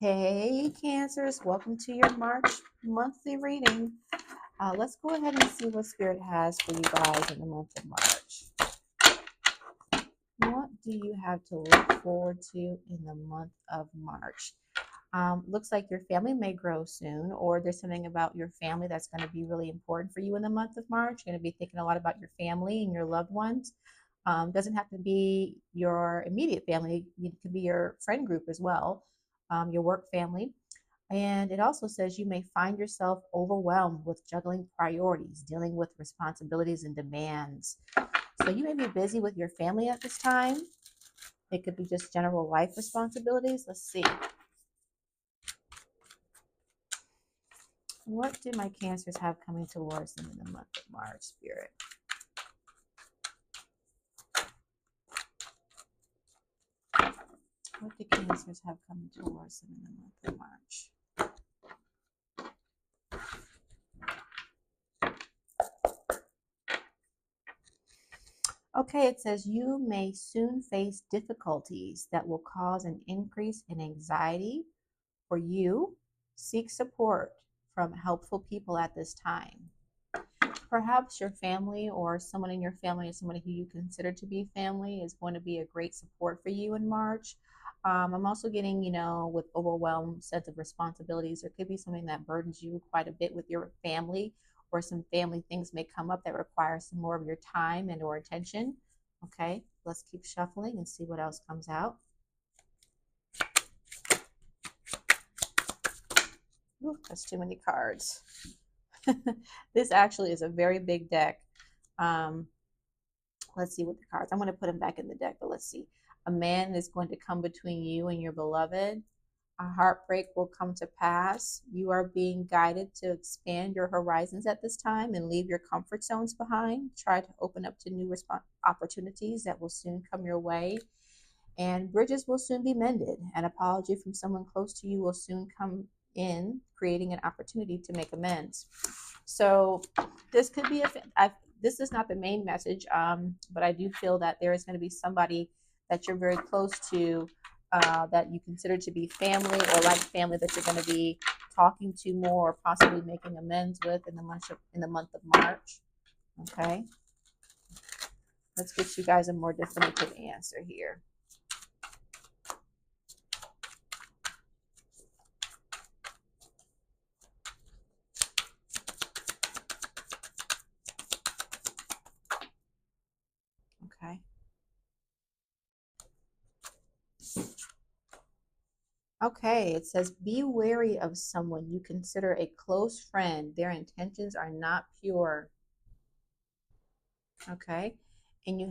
Hey, Cancers, welcome to your March monthly reading. Let's go ahead and see what Spirit has for you guys in the month of March. What do you have to look forward to in the month of March? Looks like your family may grow soon, or there's something about your family that's going to be really important for you in the month of March. You're going to be thinking a lot about your family and your loved ones. Doesn't have to be your immediate family. It could be your friend group as well, your work family. And it also says you may find yourself overwhelmed with juggling priorities, dealing with responsibilities and demands. So you may be busy with your family at this time. It could be just general life responsibilities. Let's see. What do my Cancers have coming towards them in the month of March, Spirit? What do Cancers have coming towards them in the month of March? Okay, it says you may soon face difficulties that will cause an increase in anxiety for you. Seek support from helpful people at this time. Perhaps your family or someone in your family is somebody who you consider to be family is going to be a great support for you in March. I'm also getting, with overwhelmed sense of responsibilities, there could be something that burdens you quite a bit with your family, or some family things may come up that require some more of your time and or attention. Okay, let's keep shuffling and see what else comes out. Ooh, that's too many cards. This actually is a very big deck. Let's see what the cards. I'm going to put them back in the deck, but let's see. A man is going to come between you and your beloved. A heartbreak will come to pass. You are being guided to expand your horizons at this time and leave your comfort zones behind. Try to open up to new opportunities that will soon come your way. And bridges will soon be mended. An apology from someone close to you will soon come in, creating an opportunity to make amends. So this could be this is not the main message, but I do feel that there is going to be somebody that you're very close to, that you consider to be family or like family, that you're going to be talking to more or possibly making amends with in the month of March. Okay, let's get you guys a more definitive answer here. Okay. Okay, it says be wary of someone you consider a close friend. Their intentions are not pure. Okay, and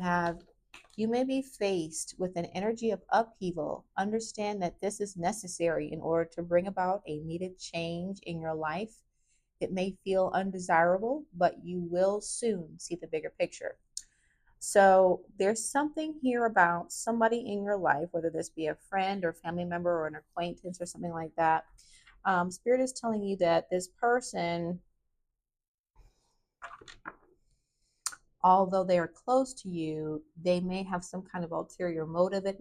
you may be faced with an energy of upheaval. Understand that this is necessary in order to bring about a needed change in your life. It may feel undesirable, but you will soon see the bigger picture. So there's something here about somebody in your life, whether this be a friend or family member or an acquaintance or something like that. Spirit is telling you that this person, although they are close to you, they may have some kind of ulterior motive at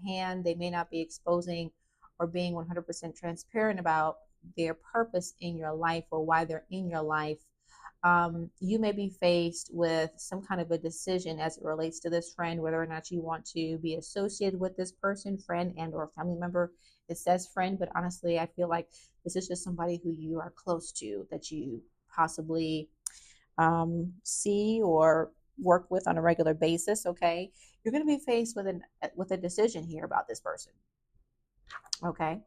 hand. They may not be exposing or being 100% transparent about their purpose in your life or why they're in your life. You may be faced with some kind of a decision as it relates to this friend, whether or not you want to be associated with this person, friend and or family member. It says friend, but honestly, I feel like this is just somebody who you are close to, that you possibly see or work with on a regular basis. Okay, you're going to be faced with a decision here about this person. Okay.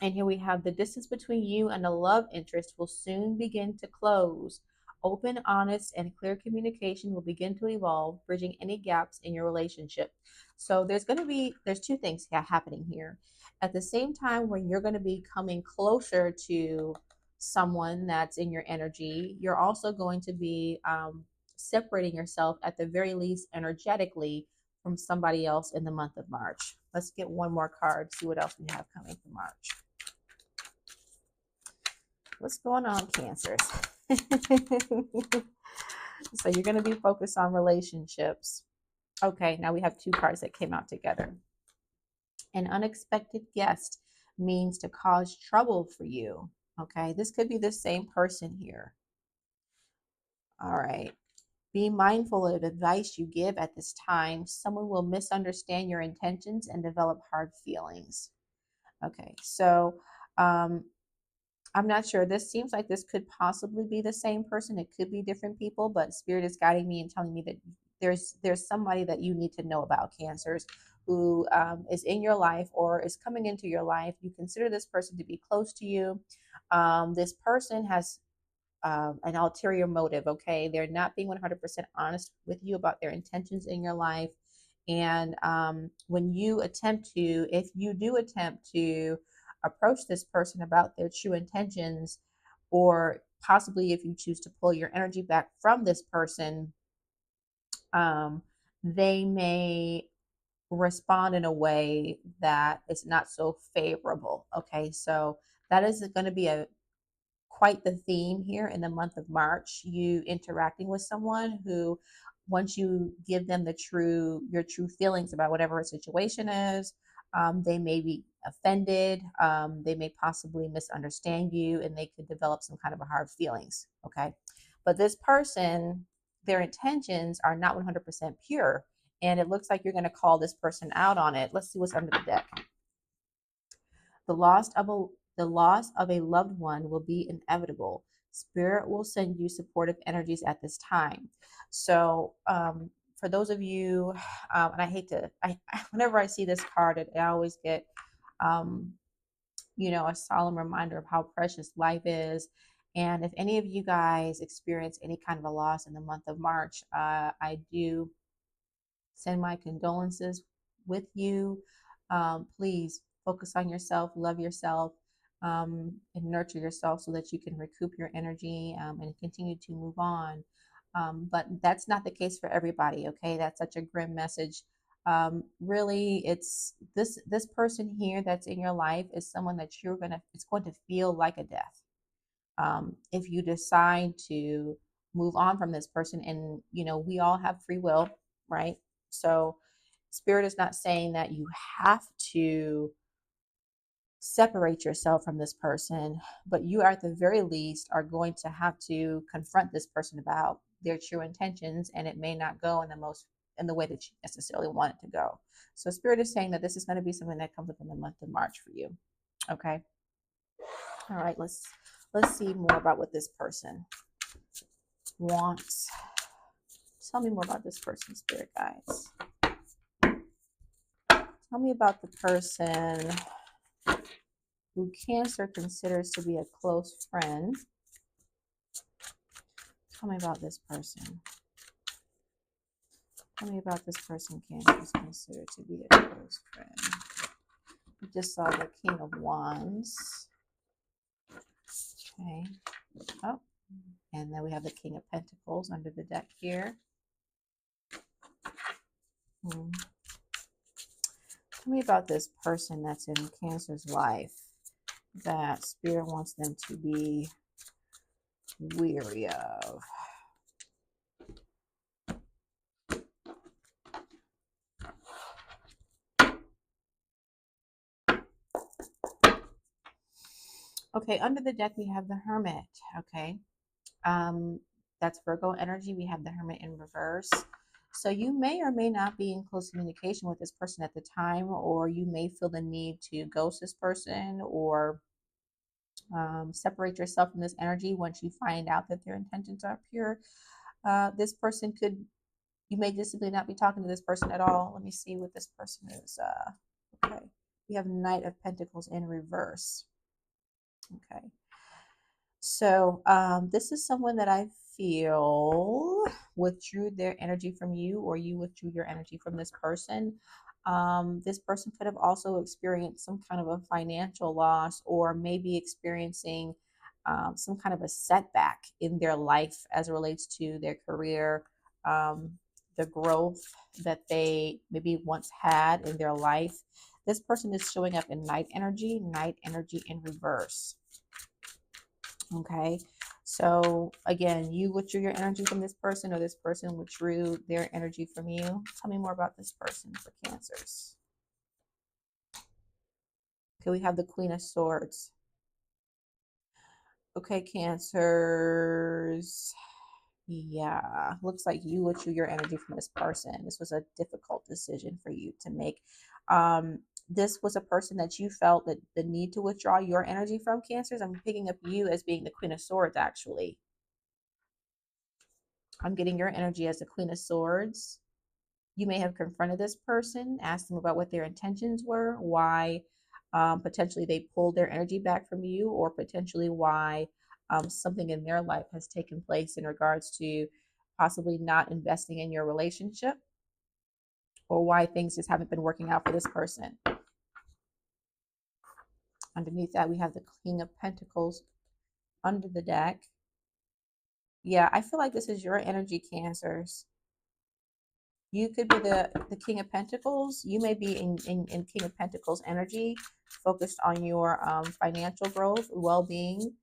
And here we have the distance between you and a love interest will soon begin to close. Open, honest, and clear communication will begin to evolve, bridging any gaps in your relationship. So there's two things happening here. At the same time, when you're going to be coming closer to someone that's in your energy, you're also going to be separating yourself, at the very least energetically, from somebody else in the month of March. Let's get one more card, see what else we have coming for March. What's going on, Cancers? So you're going to be focused on relationships. Okay, now we have two cards that came out together. An unexpected guest means to cause trouble for you. Okay, this could be the same person here. All right. Be mindful of advice you give at this time. Someone will misunderstand your intentions and develop hard feelings. Okay, so um, I'm not sure. This seems like this could possibly be the same person. It could be different people, but Spirit is guiding me and telling me that there's somebody that you need to know about, Cancers, who is in your life or is coming into your life. You consider this person to be close to you. This person has an ulterior motive. Okay, they're not being 100% honest with you about their intentions in your life. And when you attempt to, if you do attempt to approach this person about their true intentions, or possibly if you choose to pull your energy back from this person, they may respond in a way that is not so favorable. Okay, so that is going to be a quite the theme here in the month of March. You interacting with someone who, once you give them your true feelings about whatever a situation is, they may be offended. They may possibly misunderstand you, and they could develop some kind of a hard feelings. Okay, but this person, their intentions are not 100% pure, and it looks like you're going to call this person out on it. Let's see what's under the deck. The loss of a loved one will be inevitable. Spirit will send you supportive energies at this time. So, for those of you, and I hate to, whenever I see this card, I always get, a solemn reminder of how precious life is. And if any of you guys experience any kind of a loss in the month of March, I do send my condolences with you. Please focus on yourself, love yourself, and nurture yourself so that you can recoup your energy and continue to move on. But that's not the case for everybody. Okay, that's such a grim message. Really, it's this person here that's in your life is someone that it's going to feel like a death. If you decide to move on from this person, and we all have free will, right? So Spirit is not saying that you have to separate yourself from this person, but you at the very least are going to have to confront this person about their true intentions, and it may not go in the way that you necessarily want it to go. So Spirit is saying that this is going to be something that comes up in the month of March for you. Okay. All right, let's see more about what this person wants. Tell me more about this person, Spirit guides. Tell me about the person who Cancer considers to be a close friend. Tell me about this person. Tell me about this person Cancer is considered to be a close friend. We just saw the King of Wands. Okay. Oh, and then we have the King of Pentacles under the deck here. Tell me about this person that's in Cancer's life that Spirit wants them to be weary of. Okay, under the deck we have the Hermit. Okay, that's Virgo energy. We have the Hermit in reverse. So you may or may not be in close communication with this person at the time, or you may feel the need to ghost this person or separate yourself from this energy once you find out that their intentions are pure. This person you may just simply not be talking to this person at all. Let me see what this person is. Okay, we have Knight of Pentacles in reverse. Okay. So this is someone that I feel withdrew their energy from you, or you withdrew your energy from this person. This person could have also experienced some kind of a financial loss, or maybe experiencing some kind of a setback in their life as it relates to their career, the growth that they maybe once had in their life. This person is showing up in Knight energy in reverse. Okay, so again, you withdrew your energy from this person, or this person withdrew their energy from you. Tell me more about this person for Cancers. Okay, we have the Queen of Swords. Okay, Cancers. Yeah, looks like you withdrew your energy from this person. This was a difficult decision for you to make. This was a person that you felt that the need to withdraw your energy from, Cancers. I'm picking up you as being the Queen of Swords, actually. I'm getting your energy as the Queen of Swords. You may have confronted this person, asked them about what their intentions were, why potentially they pulled their energy back from you, or potentially why something in their life has taken place in regards to possibly not investing in your relationship, or why things just haven't been working out for this person. Underneath that, we have the King of Pentacles under the deck. Yeah, I feel like this is your energy, Cancers. You could be the King of Pentacles. You may be in King of Pentacles energy, focused on your financial growth, well-being.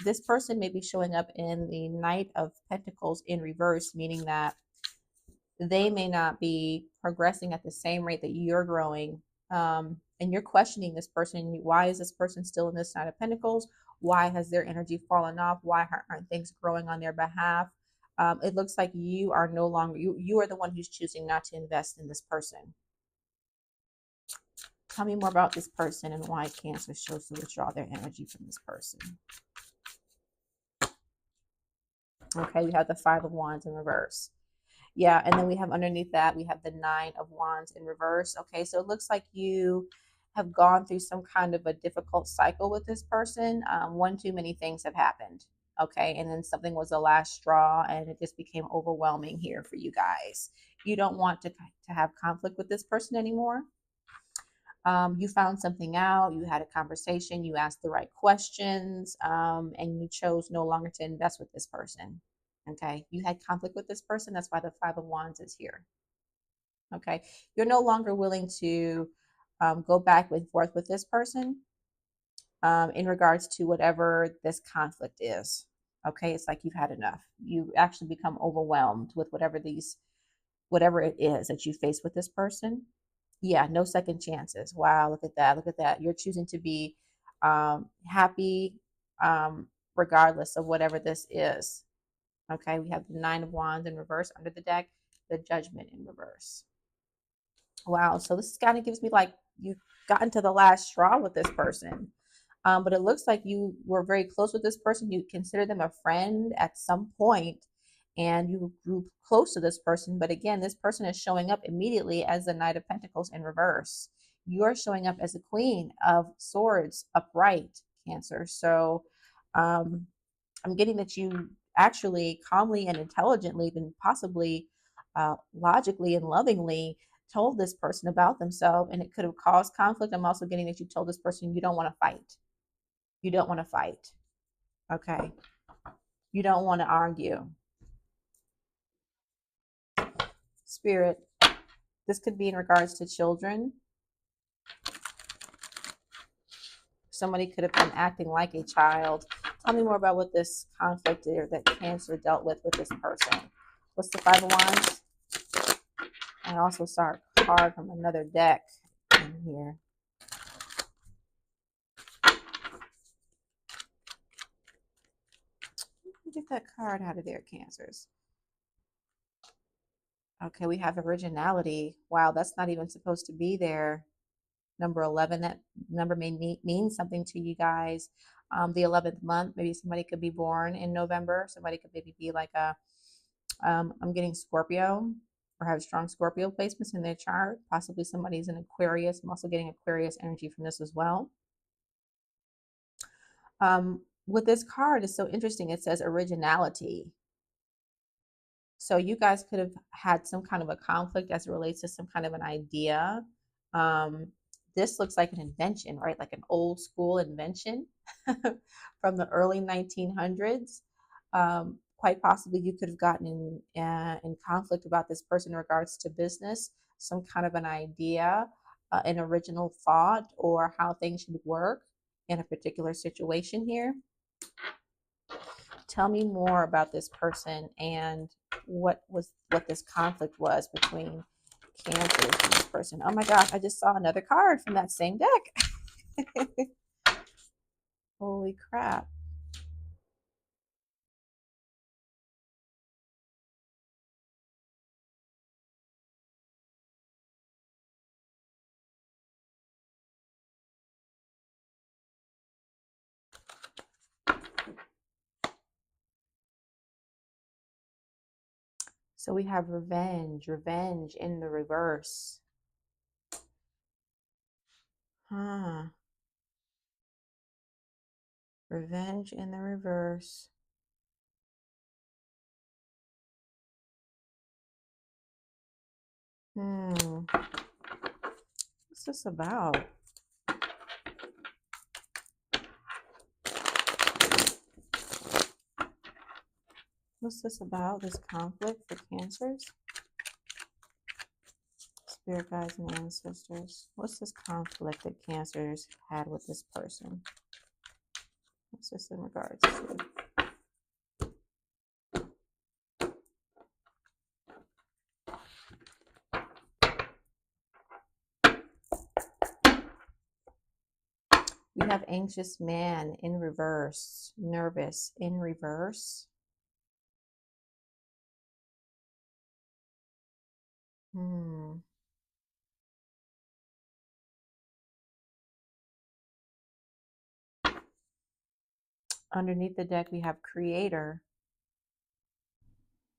This person may be showing up in the Knight of Pentacles in reverse, meaning that they may not be progressing at the same rate that you're growing. And you're questioning this person. Why is this person still in this Knight of Pentacles? Why has their energy fallen off? Why aren't things growing on their behalf? It looks like you are no longer, you are the one who's choosing not to invest in this person. Tell me more about this person and why Cancer chose to withdraw their energy from this person. Okay, we have the Five of Wands in reverse. Yeah, and then we have underneath that, we have the Nine of Wands in reverse. Okay, so it looks like you have gone through some kind of a difficult cycle with this person. One too many things have happened. Okay, and then something was the last straw, and it just became overwhelming here for you guys. You don't want to have conflict with this person anymore. You found something out, you had a conversation, you asked the right questions, and you chose no longer to invest with this person. Okay, you had conflict with this person. That's why the Five of Wands is here. Okay, you're no longer willing to go back and forth with this person in regards to whatever this conflict is. Okay, it's like you've had enough. You actually become overwhelmed with whatever it is that you face with this person. Yeah, no second chances. Wow, look at that. Look at that. You're choosing to be happy regardless of whatever this is. Okay, we have the Nine of Wands in reverse under the deck, the Judgment in reverse. Wow, so this kind of gives me like you've gotten to the last straw with this person. But it looks like you were very close with this person. You consider them a friend at some point, and you grew close to this person. But again, this person is showing up immediately as the Knight of Pentacles in reverse. You're showing up as the Queen of Swords upright, Cancer. So I'm getting that you actually calmly and intelligently, and possibly logically and lovingly told this person about themselves, and it could have caused conflict. I'm also getting that you told this person you don't want to fight. You don't want to fight. Okay. You don't want to argue. Spirit, this could be in regards to children. Somebody could have been acting like a child. Tell me more about what this conflict is that Cancer dealt with this person. What's the Five of Wands? I also saw a card from another deck in here. Get that card out of there, Cancers. Okay, we have originality. Wow, that's not even supposed to be there. Number 11, that number may mean something to you guys. The 11th month, maybe somebody could be born in November. Somebody could maybe be like I'm getting Scorpio, or have strong Scorpio placements in their chart. Possibly somebody's an Aquarius. I'm also getting Aquarius energy from this as well. With this card, it's so interesting. It says originality. So you guys could have had some kind of a conflict as it relates to some kind of an idea. This looks like an invention, right? Like an old school invention from the early 1900s. Quite possibly you could have gotten in conflict about this person in regards to business, some kind of an idea, an original thought, or how things should work in a particular situation here. Tell me more about this person and what this conflict was between Cancer for this person. Oh my gosh, I just saw another card from that same deck. Holy crap. So we have revenge, revenge in the reverse. Huh. Revenge in the reverse. What's this about? What's this about? This conflict for Cancers? Spirit guides and ancestors. What's this conflict that Cancers had with this person? What's this in regards to? We have anxious man in reverse, nervous in reverse. Underneath the deck, we have creator,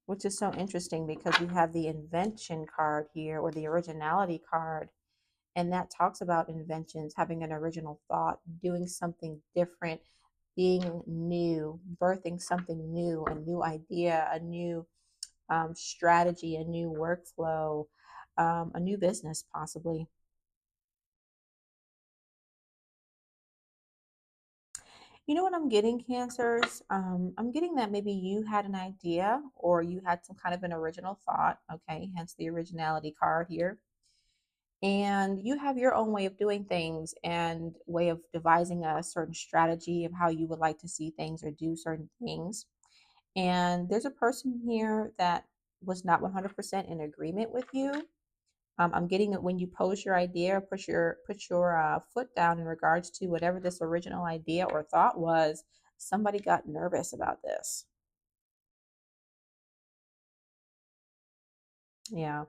which is so interesting because we have the invention card here, or the originality card. And that talks about inventions, having an original thought, doing something different, being new, birthing something new, a new idea, a new strategy, a new workflow, a new business, possibly. You know what I'm getting, Cancers? I'm getting that maybe you had an idea or you had some kind of an original thought, okay, hence the originality card here. And you have your own way of doing things and way of devising a certain strategy of how you would like to see things or do certain things. And there's a person here that was not 100% in agreement with you. I'm getting that when you pose your idea, put your foot down in regards to whatever this original idea or thought was. Somebody got nervous about this. Yeah,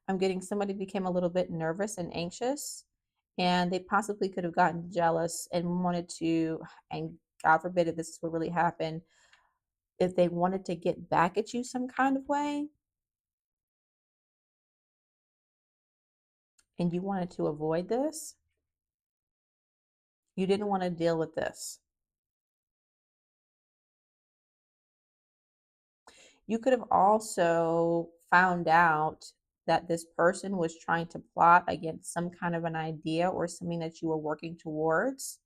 I'm getting somebody became a little bit nervous and anxious, and they possibly could have gotten jealous and wanted to, and God forbid if this is what really happened, if they wanted to get back at you some kind of way, and you wanted to avoid this, you didn't want to deal with this. You could have also found out that this person was trying to plot against some kind of an idea or something that you were working towards.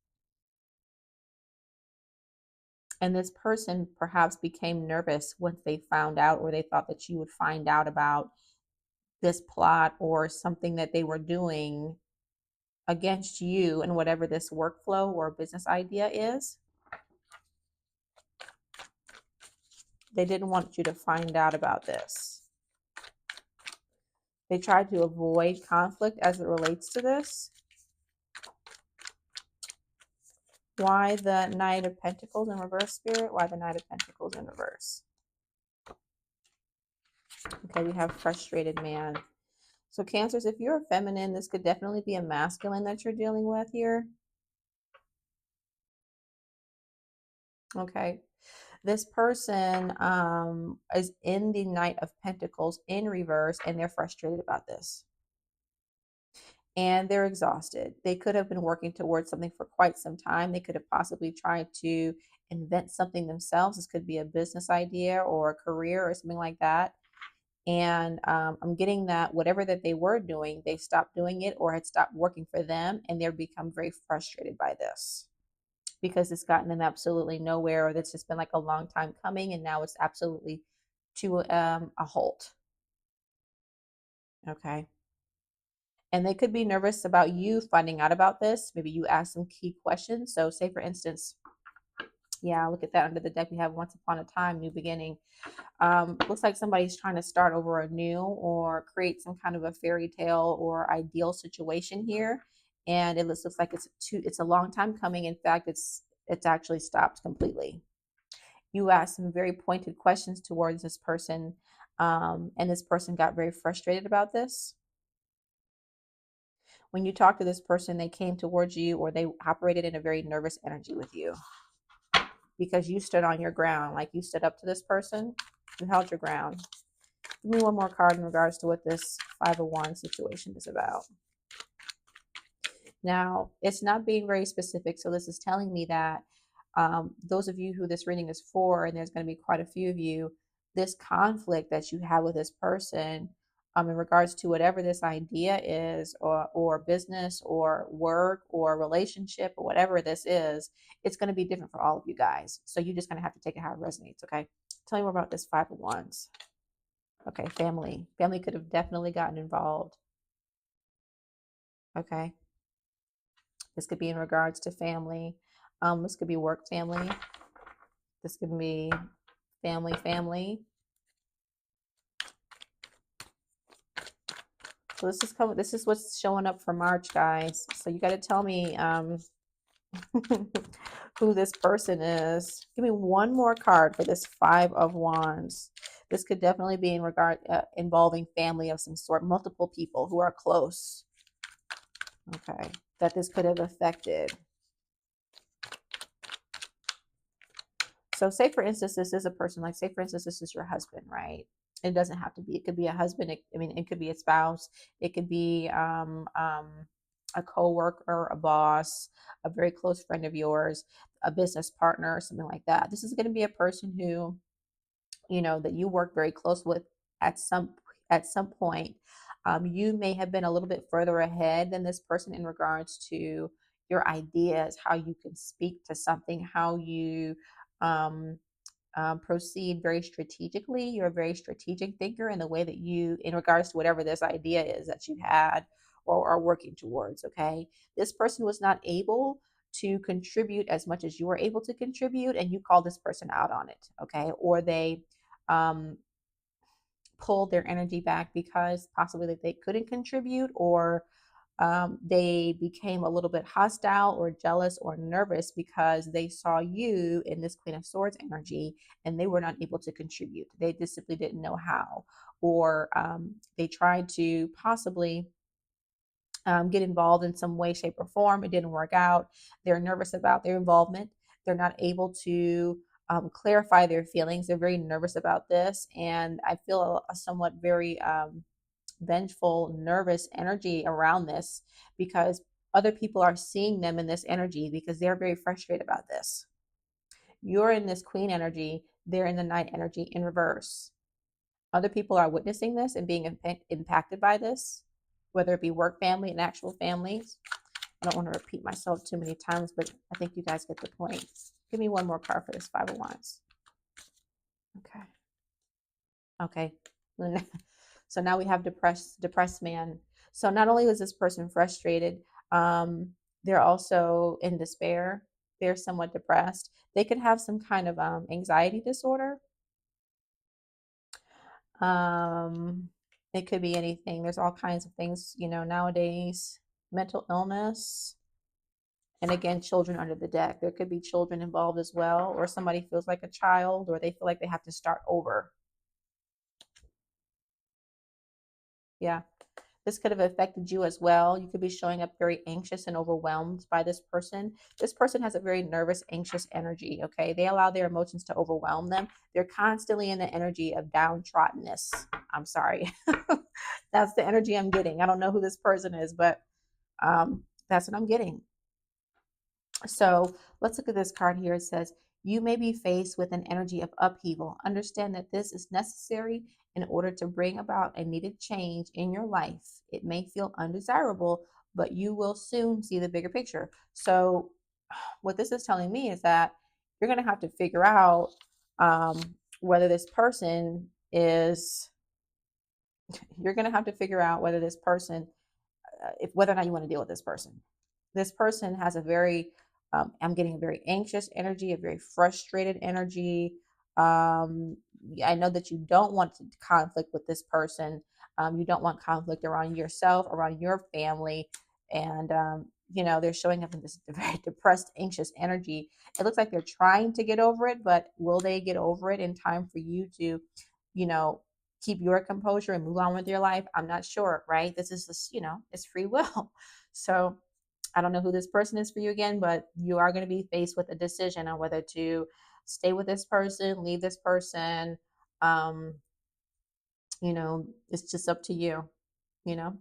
And this person perhaps became nervous once they found out, or they thought that you would find out about this plot or something that they were doing against you and whatever this workflow or business idea is. They didn't want you to find out about this. They tried to avoid conflict as it relates to this. Why the Knight of Pentacles in reverse, Spirit? Why the Knight of Pentacles in reverse? Okay, we have frustrated man. So Cancers, if you're a feminine, this could definitely be a masculine that you're dealing with here. Okay. This person is in the Knight of Pentacles in reverse, and they're frustrated about this. And they're exhausted. They could have been working towards something for quite some time. They could have possibly tried to invent something themselves. This could be a business idea or a career or something like that. And I'm getting that whatever that they were doing, they stopped doing it or had stopped working for them, and they've become very frustrated by this because it's gotten them absolutely nowhere, or that's just been like a long time coming, and now it's absolutely to a halt. Okay. And they could be nervous about you finding out about this. Maybe you ask some key questions. So, say for instance, Yeah, look at that. Under the deck, we have once upon a time, new beginning. Looks like somebody's trying to start over anew or create some kind of a fairy tale or ideal situation here. And it looks like it's a long time coming. In fact, it's actually stopped completely. You asked some very pointed questions towards this person, and this person got very frustrated about this. When you talk to this person, they came towards you or they operated in a very nervous energy with you because you stood on your ground, like you stood up to this person, you held your ground. Give me one more card in regards to what this Five of Wands situation is about. Now, it's not being very specific, so this is telling me that those of you who this reading is for, and there's going to be quite a few of you, this conflict that you have with this person in regards to whatever this idea is, or business, or work, or relationship, or whatever this is, it's going to be different for all of you guys. So you're just going to have to take it how it resonates, okay? Tell me more about this Five of Wands. Okay, family. Family could have definitely gotten involved. Okay. This could be in regards to family. This could be work family. This could be family. So this is coming. This is what's showing up for March, guys. So you got to tell me who this person is. Give me one more card for this Five of Wands. This could definitely be in regard involving family of some sort, multiple people who are close. Okay, that this could have affected. So say, for instance, this is a person, like say, for instance, this is your husband, right? It doesn't have to be. It could be a husband. It could be a spouse. It could be a coworker, a boss, a very close friend of yours, a business partner, something like that. This is going to be a person who, that you work very close with at some point. You may have been a little bit further ahead than this person in regards to your ideas, how you can speak to something, how you um, proceed very strategically. You're a very strategic thinker in the way that you, in regards to whatever this idea is that you had or are working towards. Okay. This person was not able to contribute as much as you were able to contribute, and you call this person out on it. Okay. Or they, um, pulled their energy back because possibly that they couldn't contribute, or they became a little bit hostile or jealous or nervous because they saw you in this Queen of Swords energy and they were not able to contribute. They just simply didn't know how, or they tried to possibly get involved in some way, shape, or form. It didn't work out. They're nervous about their involvement. They're not able to clarify their feelings. They're very nervous about this. And I feel a somewhat very vengeful, nervous energy around this because other people are seeing them in this energy because they're very frustrated about this. You're in this queen energy, they're in the knight energy in reverse. Other people are witnessing this and being impacted by this, whether it be work family and actual families. I don't want to repeat myself too many times, but I think you guys get the point. Give me one more card for this Five of Wands. Okay. Okay. So now we have depressed man. So not only is this person frustrated, they're also in despair. They're somewhat depressed. They could have some kind of anxiety disorder. It could be anything. There's all kinds of things, nowadays. Mental illness. And again, children under the deck. There could be children involved as well, or somebody feels like a child, or they feel like they have to start over. Yeah. This could have affected you as well. You could be showing up very anxious and overwhelmed by this person. This person has a very nervous, anxious energy, okay? They allow their emotions to overwhelm them. They're constantly in the energy of downtroddenness. I'm sorry. That's the energy I'm getting. I don't know who this person is, but that's what I'm getting. So let's look at this card here. It says, you may be faced with an energy of upheaval. Understand that this is necessary in order to bring about a needed change in your life. It may feel undesirable, but you will soon see the bigger picture. So what this is telling me is that you're going to have to figure out whether this person is, you're going to have to figure out whether this person, whether or not you want to deal with this person. This person has a very I'm getting a very anxious energy, a very frustrated energy. Um, I know that you don't want to conflict with this person. You don't want conflict around yourself, around your family. And, they're showing up in this very depressed, anxious energy. It looks like they're trying to get over it, but will they get over it in time for you to, you know, keep your composure and move on with your life? I'm not sure, right? This is this, it's free will. So, I don't know who this person is for you again, but you are going to be faced with a decision on whether to stay with this person, leave this person. Um, it's just up to you, you know.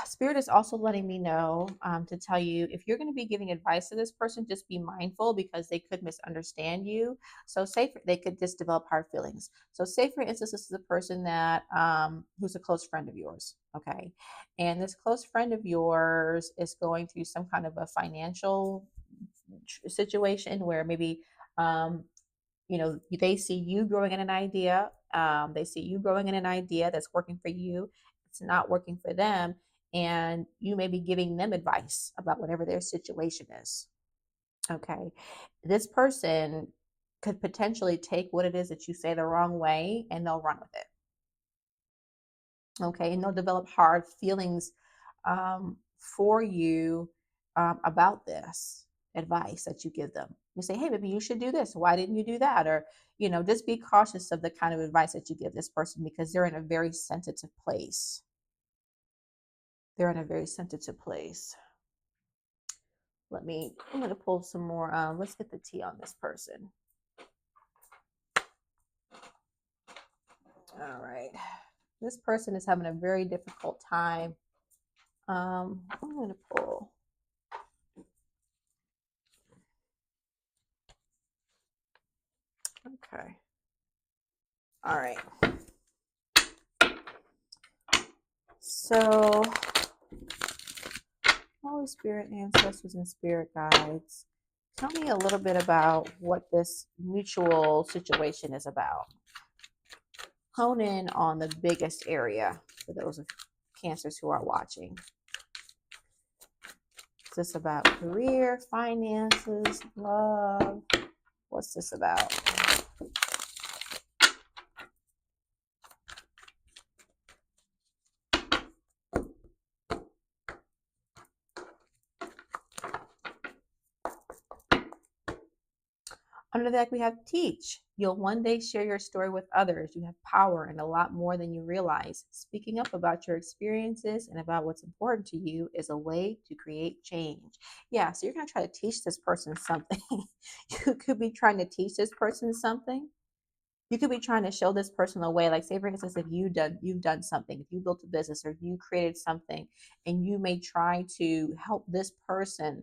Spirit is also letting me know to tell you if you're going to be giving advice to this person, just be mindful because they could misunderstand you. So, they could just develop hard feelings. So, say for instance, this is a person that who's a close friend of yours, okay, and this close friend of yours is going through some kind of a financial situation where maybe um, they see you growing in an idea. They see you growing in an idea that's working for you. It's not working for them. And you may be giving them advice about whatever their situation is. Okay. This person could potentially take what it is that you say the wrong way and they'll run with it. Okay. And they'll develop hard feelings for you about this advice that you give them. You say, hey, maybe you should do this. Why didn't you do that? Or, just be cautious of the kind of advice that you give this person because they're in a very sensitive place. They're in a very sensitive place. I'm going to pull some more. Let's get the tea on this person. All right. This person is having a very difficult time. I'm going to pull. Okay. All right. So, Holy Spirit, ancestors, and spirit guides, tell me a little bit about what this mutual situation is about. Hone in on the biggest area for those of Cancers who are watching. Is this about career, finances, love? What's this about? Under that, we have teach. You'll one day share your story with others. You have power and a lot more than you realize. Speaking up about your experiences and about what's important to you is a way to create change. Yeah, so you're going to try to teach this person something. You could be trying to teach this person something. You could be trying to show this person a way. Like, say for instance, if you've done something, if you built a business or you created something, and you may try to help this person.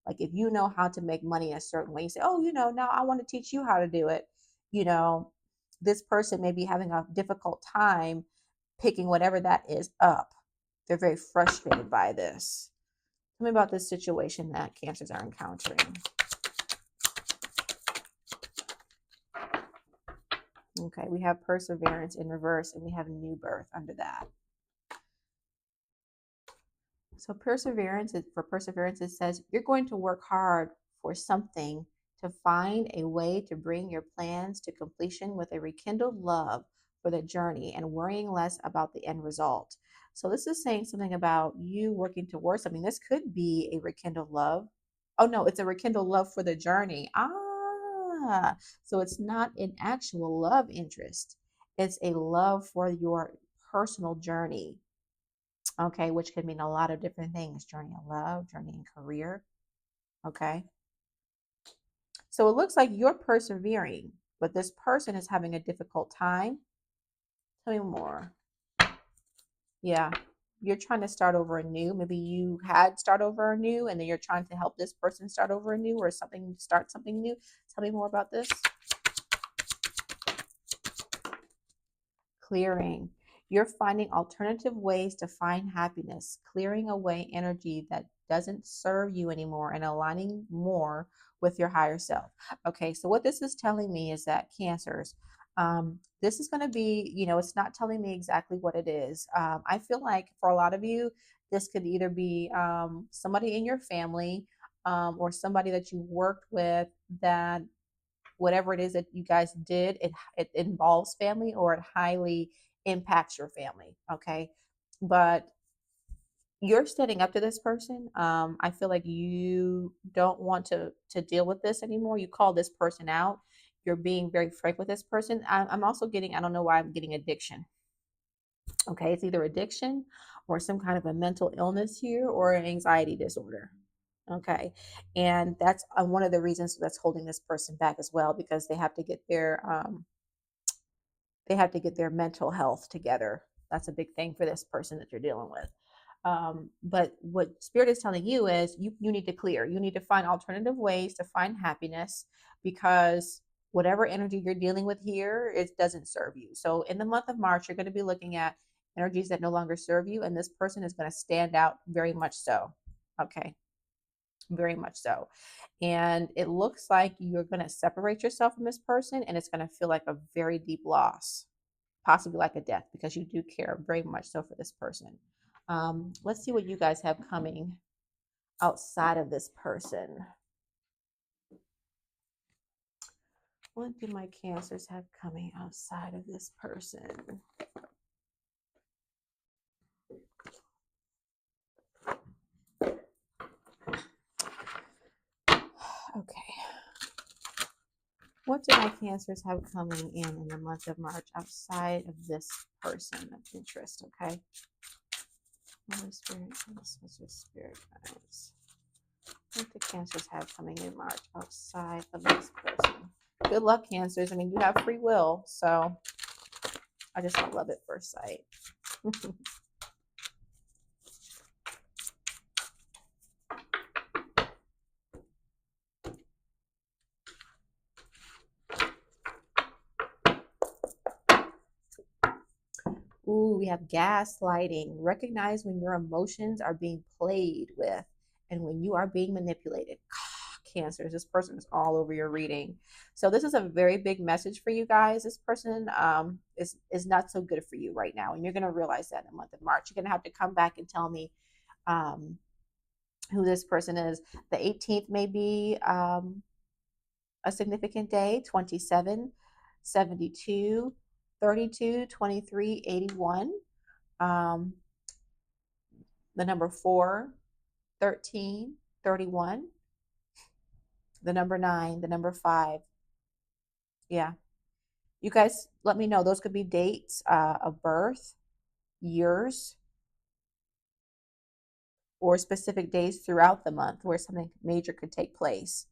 Like, if you know how to make money in a certain way, you say, oh, now I want to teach you how to do it. You know, this person may be having a difficult time picking whatever that is up. They're very frustrated by this. Tell me about this situation that Cancers are encountering. Okay, we have perseverance in reverse and we have new birth under that. So perseverance, it says you're going to work hard for something to find a way to bring your plans to completion with a rekindled love for the journey and worrying less about the end result. So this is saying something about you working towards something. This could be a rekindled love. Oh no, it's a rekindled love for the journey. So it's not an actual love interest. It's a love for your personal journey. Okay, which could mean a lot of different things: journey in love, journey in career. Okay, so it looks like you're persevering, but this person is having a difficult time. Tell me more. Yeah, you're trying to start over anew. Maybe you had start over anew, and then you're trying to help this person start over anew or start something new. Tell me more about this. Clearing. You're finding alternative ways to find happiness, clearing away energy that doesn't serve you anymore and aligning more with your higher self. Okay, so what this is telling me is that Cancers, this is going to be, it's not telling me exactly what it is. I feel like for a lot of you, this could either be somebody in your family, or somebody that you worked with, that whatever it is that you guys did, it involves family, or it highly impacts your family. Okay. But you're standing up to this person. I feel like you don't want to deal with this anymore. You call this person out. You're being very frank with this person. I'm also getting, I don't know why I'm getting addiction. Okay, it's either addiction or some kind of a mental illness here, or an anxiety disorder. Okay, and that's one of the reasons that's holding this person back as well, because they have to get their mental health together. That's a big thing for this person that you're dealing with. But what Spirit is telling you is you need to clear. You need to find alternative ways to find happiness, because whatever energy you're dealing with here, it doesn't serve you. So in the month of March, you're going to be looking at energies that no longer serve you, and this person is going to stand out very much so. Okay, very much so. And it looks like you're going to separate yourself from this person, and it's going to feel like a very deep loss, possibly like a death, because you do care very much so for this person. Let's see what you guys have coming outside of this person. What do my Cancers have coming outside of this person? Okay. What do my Cancers have coming in the month of March outside of this person of interest? Okay. Holy Spirit, what's your spirit guides? What do Cancers have coming in March outside of this person? Good luck, Cancers. I mean, you have free will, so I just don't love it first sight. Ooh, we have gaslighting. Recognize when your emotions are being played with and when you are being manipulated. Cancers, this person is all over your reading. So this is a very big message for you guys. This person is not so good for you right now, and you're going to realize that in the month of March. You're going to have to come back and tell me who this person is. The 18th may be a significant day. 27, 72, 32, 23, 81. The number 4, 13, 31. The number 9, the number 5. Yeah. You guys let me know. Those could be dates of birth, years, or specific days throughout the month where something major could take place.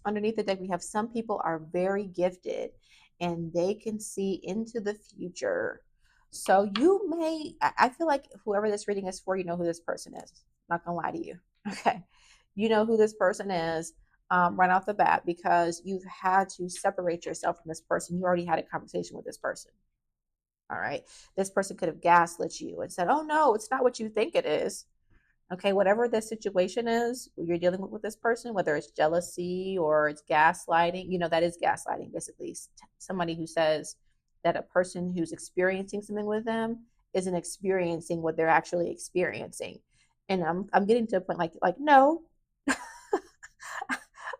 Underneath the deck, we have some people are very gifted and they can see into the future. So you may, I feel like whoever this reading is for, you know who this person is. Not gonna lie to you. Okay. You know who this person is right off the bat, because you've had to separate yourself from this person. You already had a conversation with this person. All right. This person could have gaslit you and said, oh, no, it's not what you think it is. Okay. Whatever the situation is you're dealing with this person, whether it's jealousy or it's gaslighting, you know, that is gaslighting, basically. Somebody who says that a person who's experiencing something with them isn't experiencing what they're actually experiencing. And I'm getting to a point like no,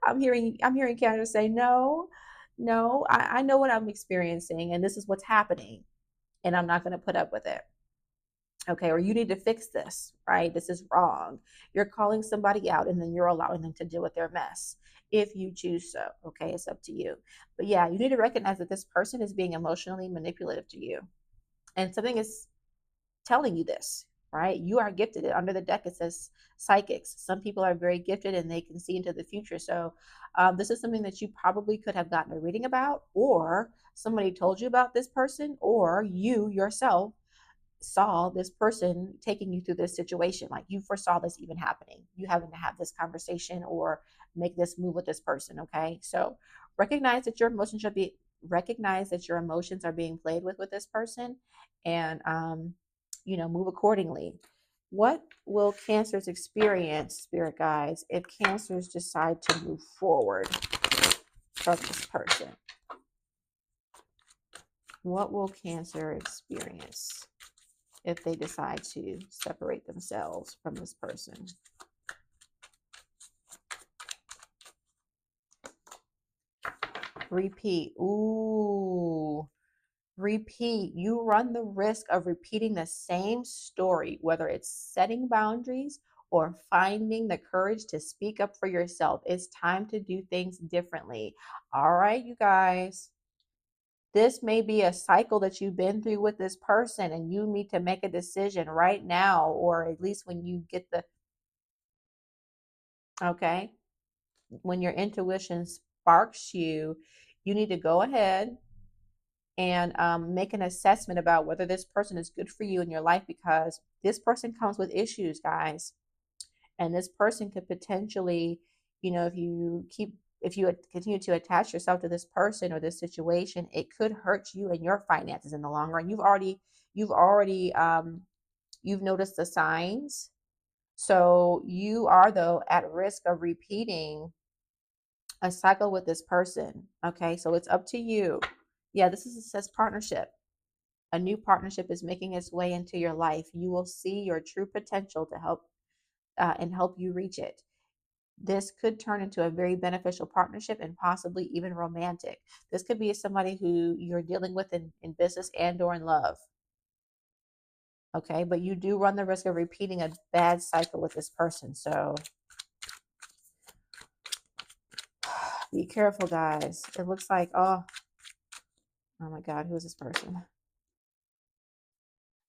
I'm hearing Canada say, no, I know what I'm experiencing and this is what's happening and I'm not going to put up with it. Okay, or you need to fix this, right? This is wrong. You're calling somebody out and then you're allowing them to deal with their mess if you choose so. Okay, it's up to you. But yeah, you need to recognize that this person is being emotionally manipulative to you. And something is telling you this, right? You are gifted. Under the deck, it says psychics. Some people are very gifted and they can see into the future. So this is something that you probably could have gotten a reading about, or somebody told you about this person, or you yourself saw this person taking you through this situation. Like you foresaw this even happening. You having to have this conversation or make this move with this person. Okay. So recognize that your emotions should be recognize that your emotions are being played with this person, and move accordingly. What will Cancers experience, spirit guides, if Cancers decide to move forward from this person? What will Cancer experience? if they decide to separate themselves from this person. Repeat. Ooh. Repeat. You run the risk of repeating the same story, whether it's setting boundaries or finding the courage to speak up for yourself. It's time to do things differently. All right, you guys. This may be a cycle that you've been through with this person, and you need to make a decision right now, or at least when you get the, okay, when your intuition sparks you, you need to go ahead and make an assessment about whether this person is good for you in your life, because this person comes with issues, guys. And this person could potentially, if you continue to attach yourself to this person or this situation, it could hurt you and your finances in the long run. You've noticed the signs. So you are, though, at risk of repeating a cycle with this person. Okay, so it's up to you. Yeah, says partnership. A new partnership is making its way into your life. You will see your true potential to help you reach it. This could turn into a very beneficial partnership and possibly even romantic. This could be somebody who you're dealing with in business and or in love. Okay, but you do run the risk of repeating a bad cycle with this person. So be careful, guys. It looks like, oh my God, who is this person?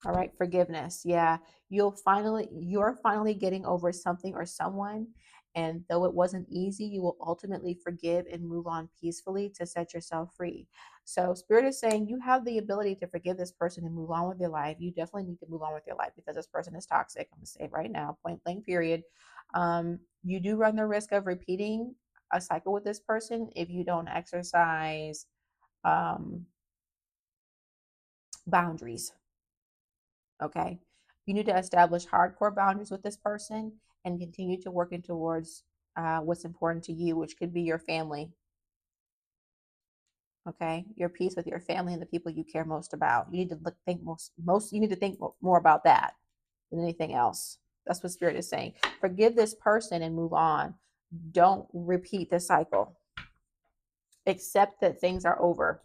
All right, forgiveness. Yeah, you're finally getting over something or someone. And though it wasn't easy, you will ultimately forgive and move on peacefully to set yourself free. So Spirit is saying you have the ability to forgive this person and move on with your life. You definitely need to move on with your life because this person is toxic. I'm going to say it right now, point blank, period. You do run the risk of repeating a cycle with this person if you don't exercise boundaries. Okay. You need to establish hardcore boundaries with this person and continue to working towards what's important to you, which could be your family. Okay. Your peace with your family and the people you care most about. You need to think you need to think more about that than anything else. That's what Spirit is saying. Forgive this person and move on. Don't repeat the cycle. Accept that things are over.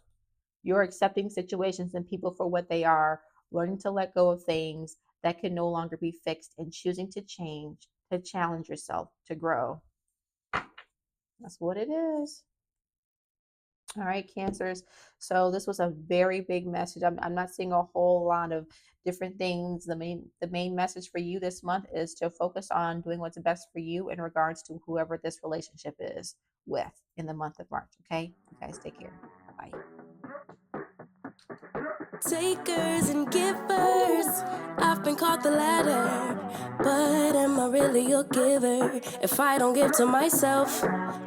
You're accepting situations and people for what they are, learning to let go of things that can no longer be fixed, and choosing to change, to challenge yourself, to grow. That's what it is. All right, Cancers. So this was a very big message. I'm not seeing a whole lot of different things. The main message for you this month is to focus on doing what's best for you in regards to whoever this relationship is with in the month of March. Okay, you guys take care. Bye. Takers and givers, I've been called the latter, but am I really a giver? If I don't give to myself,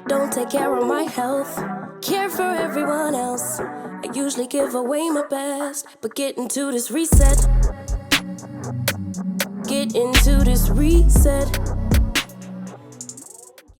don't take care of my health, care for everyone else, I usually give away my best, but get into this reset,